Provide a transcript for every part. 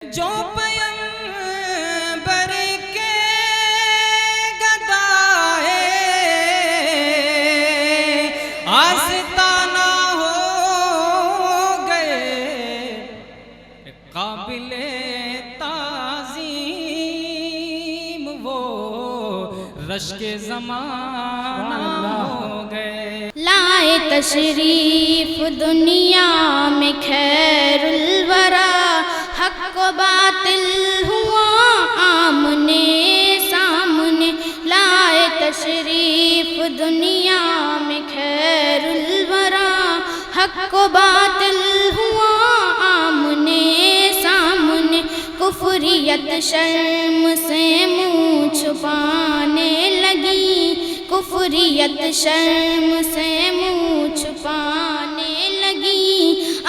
جو پیغمبر کے گدائے آستانہ ہو گئے، قابل تعظیم وہ رشک زمانہ ہو گئے۔ لائے تشریف دنیا میں خیر الورا، حق و باطل ہوا آمنے سامنے۔ لائے تشریف دنیا میں خیر الورا، حق و باطل ہوا آمنے سامنے۔ کفریت شرم سے منہ چھپانے لگی، کفریت شرم سے منہ چھپانے لگی۔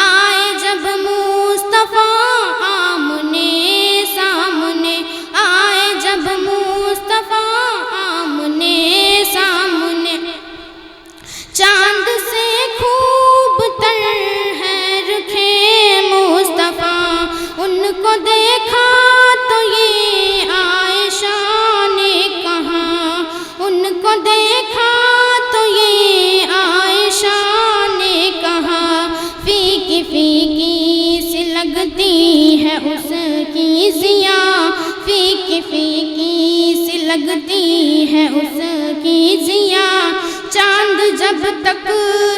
آئے جب مصطفیٰ آمنے سامنے، آئے جب مصطفیٰ آمنے سامنے۔ چاند سے خوب تر ہے رخے مصطفیٰ، ان کو دیکھا تو یہ عائشہ نے کہا، ان کو دیکھا تو یہ عائشہ نے کہا۔ فیکی فیکی سی لگتی ہے اس کی ضیا، فیکی فیکی سی لگتی ہے اس کی ضیا۔ چاند جب تک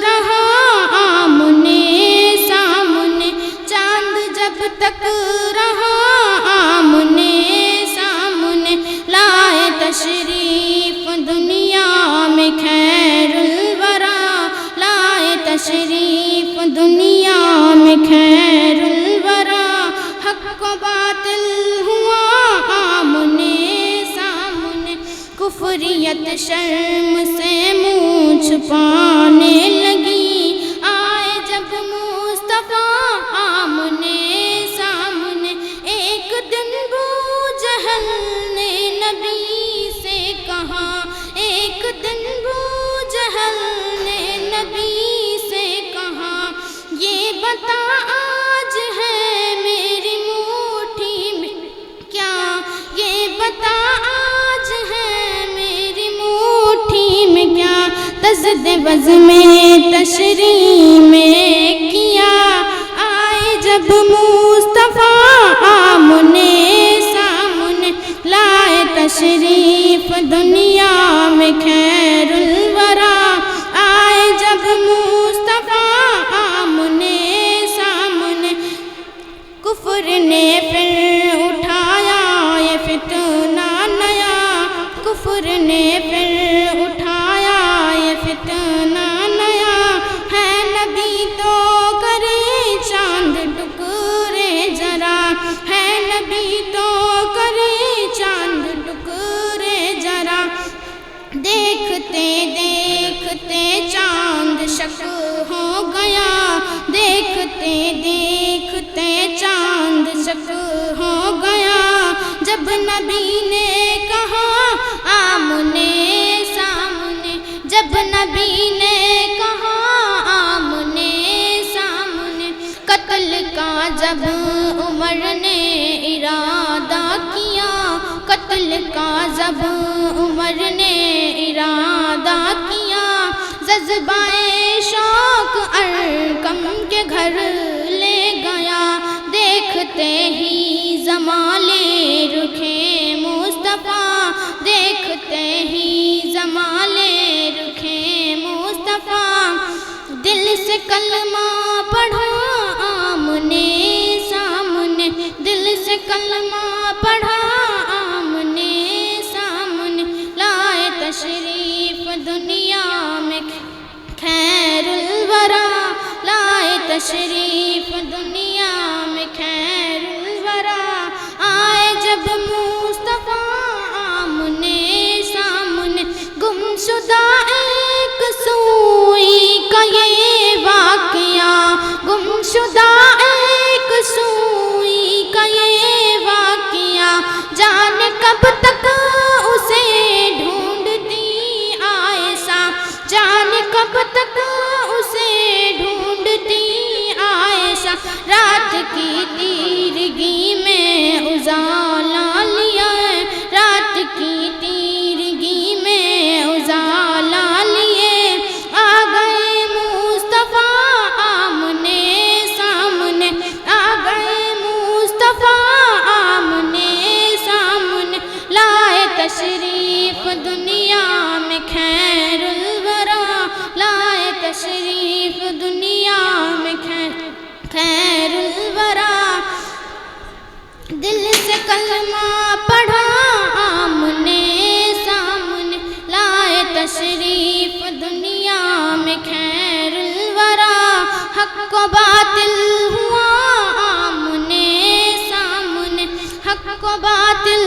رہا آمنے سامنے، چاند جب تک رہا آمنے سامنے۔ لائے تشریف دنیا میں خیر الورا، لائے تشریف دنیا میں خیر الورا۔ حق و باطل ہوا آمنے سامنے، کفریت شرم سے منہ چھپانے لگی۔ آئے جب مصطفیٰ آمنے سامنے، ایک دن بو جہل نے نبی سے کہا، ایک دن بو جہل نے نبی سے کہا، یہ بتا آج ہے میری مٹھی میں کیا، یہ بتا آج ہے میری مٹھی میں کیا۔ تزد وز میں تشریح میں کیا، آئے جب مصطفیٰ آمنے سامنے۔ لائے تشریف دنیا میں خیر الورا، آئے جب مصطفیٰ آمنے سامنے۔ کفر نے پھر اٹھایا یہ فتنہ نیا، کفر نے پھر اٹھایا یہ فتنہ نیا۔ ہے نبی تو کرے چاند ٹکرے ذرا، ہے نبی تو کرے چاند ٹکرے ذرا۔ دیکھتے دیکھتے چاند شک ہو گیا، دیکھتے دیکھتے چاند شک ہو گیا۔ جب نبی نے کہا آمنے سامنے، جب نبی نے کہا آمنے سامنے۔ قتل کا جب عمر نے ارادہ کیا، قتل کا جب عمر نے ارادہ کیا۔ جذبۂ شوق ارقم کے گھر لے گیا، دیکھتے ہی زمالے رکھے مصطفیٰ، دیکھتے ہی زمالے رکھے مصطفیٰ۔ دل سے کلمہ پڑھا آمنے سامنے، دل سے کلمہ پڑھا آمنے سامنے۔ لائے تشریف دنیا میں خیر الورا، لائے تشریف دنیا میں خیر الورا۔ آئے جب مصطفیٰ آمنے سامنے، گمشدہ ایک سوئی کا یہ واقعہ، گمشدہ ایک سوئی کا یہ واقعہ۔ خیر الورا، دل سے کلمہ پڑھا آمنے سامنے، لائے تشریف دنیا میں خیر الورا، حق و باطل ہوا آمنے سامنے، حق و باطل